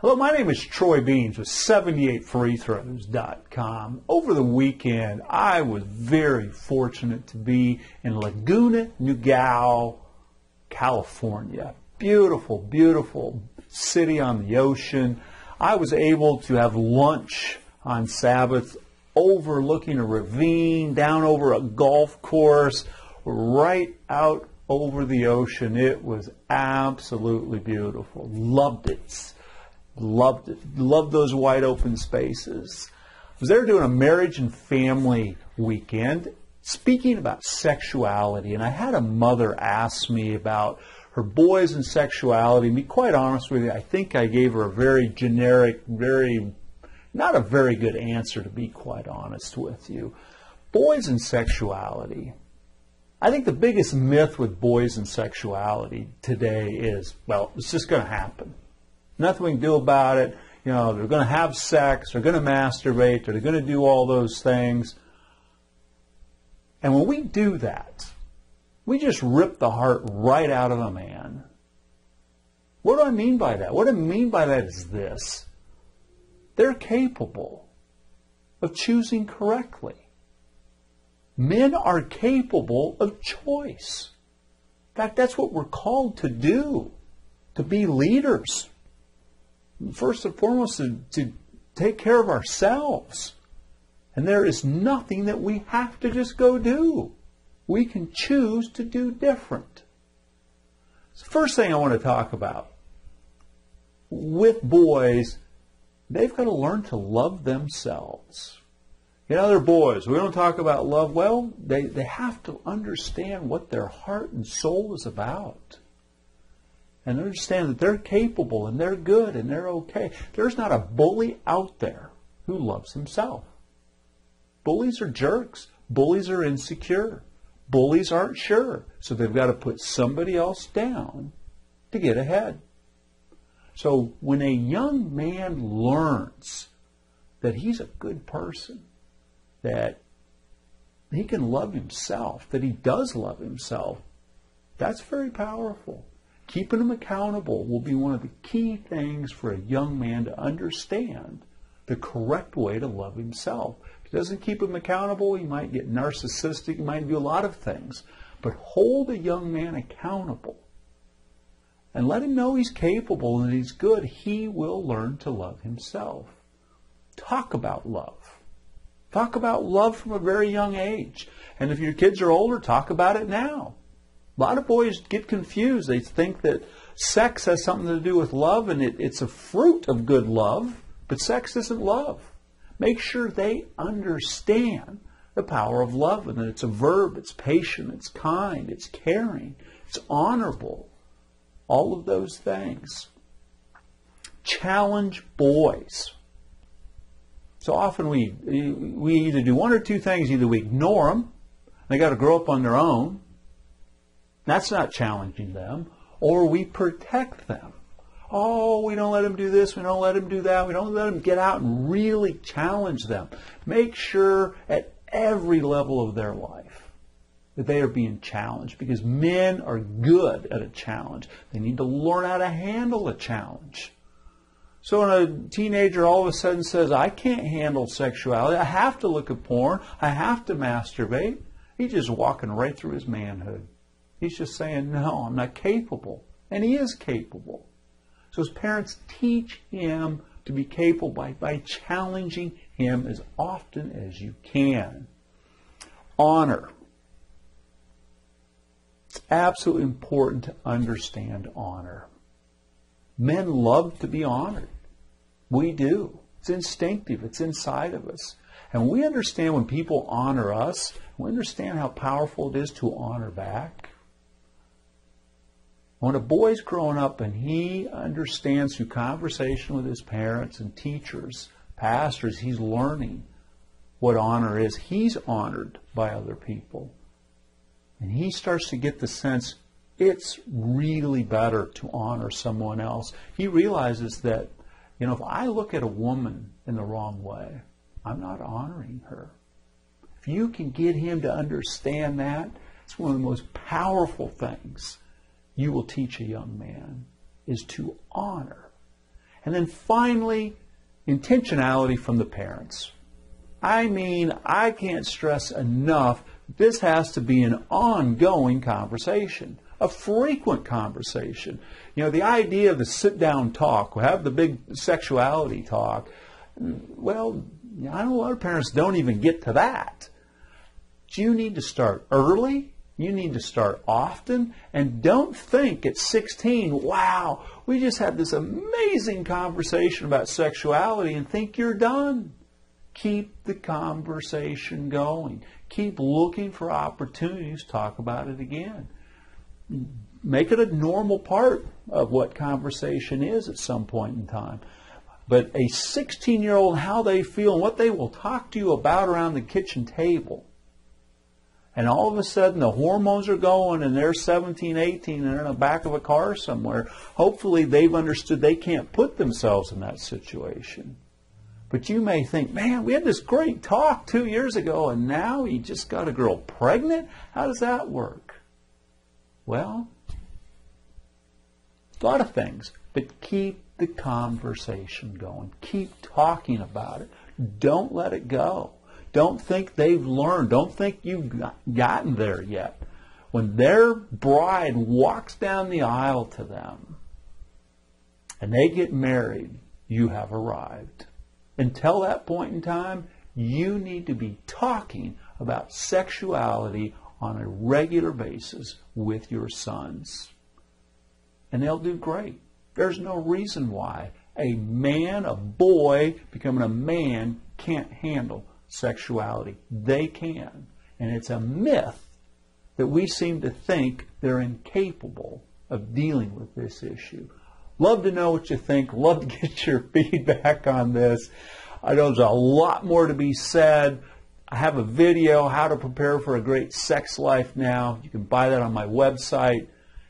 Hello, my name is Troy Beans with 78freethrows.com. Over the weekend, I was very fortunate to be in Laguna Niguel, California. Beautiful, beautiful city on the ocean. I was able to have lunch on Sabbath overlooking a ravine, down over a golf course, right out over the ocean. It was absolutely beautiful. Loved it. Loved it. Loved those wide open spaces. I was there doing a marriage and family weekend, speaking about sexuality, and I had a mother ask me about her boys and sexuality. To be quite honest with you, I think I gave her a very generic, not a very good answer, to be quite honest with you. Boys and sexuality. I think the biggest myth with boys and sexuality today is, well, it's just going to happen. Nothing we can do about it. You know, they're going to have sex, they're going to masturbate, they're going to do all those things. And when we do that, we just rip the heart right out of a man. What do I mean by that? What I mean by that is this. They're capable of choosing correctly. Men are capable of choice. In fact, that's what we're called to do, to be leaders. First and foremost, to take care of ourselves. And there is nothing that we have to just go do. We can choose to do different. So the first thing I want to talk about, with boys, they've got to learn to love themselves. You know, they're boys. We don't talk about love. Well, they have to understand what their heart and soul is about. And understand that they're capable and they're good and they're okay. There's not a bully out there who loves himself. Bullies are jerks. Bullies are insecure. Bullies aren't sure. So they've got to put somebody else down to get ahead. So when a young man learns that he's a good person, that he can love himself, that he does love himself, that's very powerful. Keeping him accountable will be one of the key things for a young man to understand the correct way to love himself. If he doesn't keep him accountable, he might get narcissistic, he might do a lot of things. But hold a young man accountable and let him know he's capable and he's good. He will learn to love himself. Talk about love. Talk about love from a very young age. And if your kids are older, talk about it now. A lot of boys get confused. They think that sex has something to do with love, and it's a fruit of good love, but sex isn't love. Make sure they understand the power of love, and that it's a verb, it's patient, it's kind, it's caring, it's honorable. All of those things. Challenge boys. So often we either do one or two things. Either we ignore them, they got to grow up on their own. That's not challenging them. Or we protect them. Oh, we don't let them do this, we don't let them do that, we don't let them get out and really challenge them. Make sure at every level of their life that they are being challenged, because men are good at a challenge. They need to learn how to handle a challenge. So when a teenager all of a sudden says, I can't handle sexuality, I have to look at porn, I have to masturbate, he's just walking right through his manhood. He's just saying, no, I'm not capable. And he is capable. So as parents, teach him to be capable by challenging him as often as you can. Honor. It's absolutely important to understand honor. Men love to be honored. We do. It's instinctive. It's inside of us. And we understand when people honor us, we understand how powerful it is to honor back. When a boy's growing up and he understands through conversation with his parents and teachers, pastors, he's learning what honor is. He's honored by other people. And he starts to get the sense it's really better to honor someone else. He realizes that, you know, if I look at a woman in the wrong way, I'm not honoring her. If you can get him to understand that, it's one of the most powerful things you will teach a young man, is to honor. And then finally, intentionality from the parents. I mean, I can't stress enough, this has to be an ongoing conversation, a frequent conversation. You know, the idea of the sit-down talk, we'll have the big sexuality talk, well, I know a lot of parents don't even get to that. You need to start early. You need to start often. And don't think at 16, wow, we just had this amazing conversation about sexuality and think you're done. Keep the conversation going. Keep looking for opportunities to talk about it again. Make it a normal part of what conversation is at some point in time. But a 16-year-old, how they feel and what they will talk to you about around the kitchen table. And all of a sudden the hormones are going and they're 17, 18 and they're in the back of a car somewhere. Hopefully they've understood they can't put themselves in that situation. But you may think, man, we had this great talk 2 years ago and now he just got a girl pregnant? How does that work? Well, a lot of things. But keep the conversation going. Keep talking about it. Don't let it go. Don't think they've learned. Don't think you've gotten there yet. When their bride walks down the aisle to them and they get married, you have arrived. Until that point in time, you need to be talking about sexuality on a regular basis with your sons. And they'll do great. There's no reason why a man, a boy, becoming a man can't handle sexuality. They can. And it's a myth that we seem to think they're incapable of dealing with this issue. Love to know what you think. Love to get your feedback on this. I know there's a lot more to be said. I have a video, How to Prepare for a Great Sex Life Now. You can buy that on my website.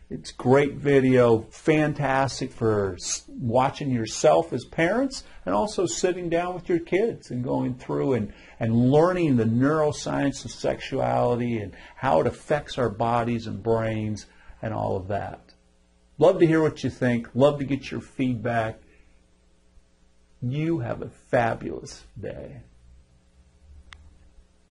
It's a great video, fantastic for watching yourself as parents and also sitting down with your kids and going through and learning the neuroscience of sexuality and how it affects our bodies and brains and all of that. Love to hear what you think. Love to get your feedback. You have a fabulous day.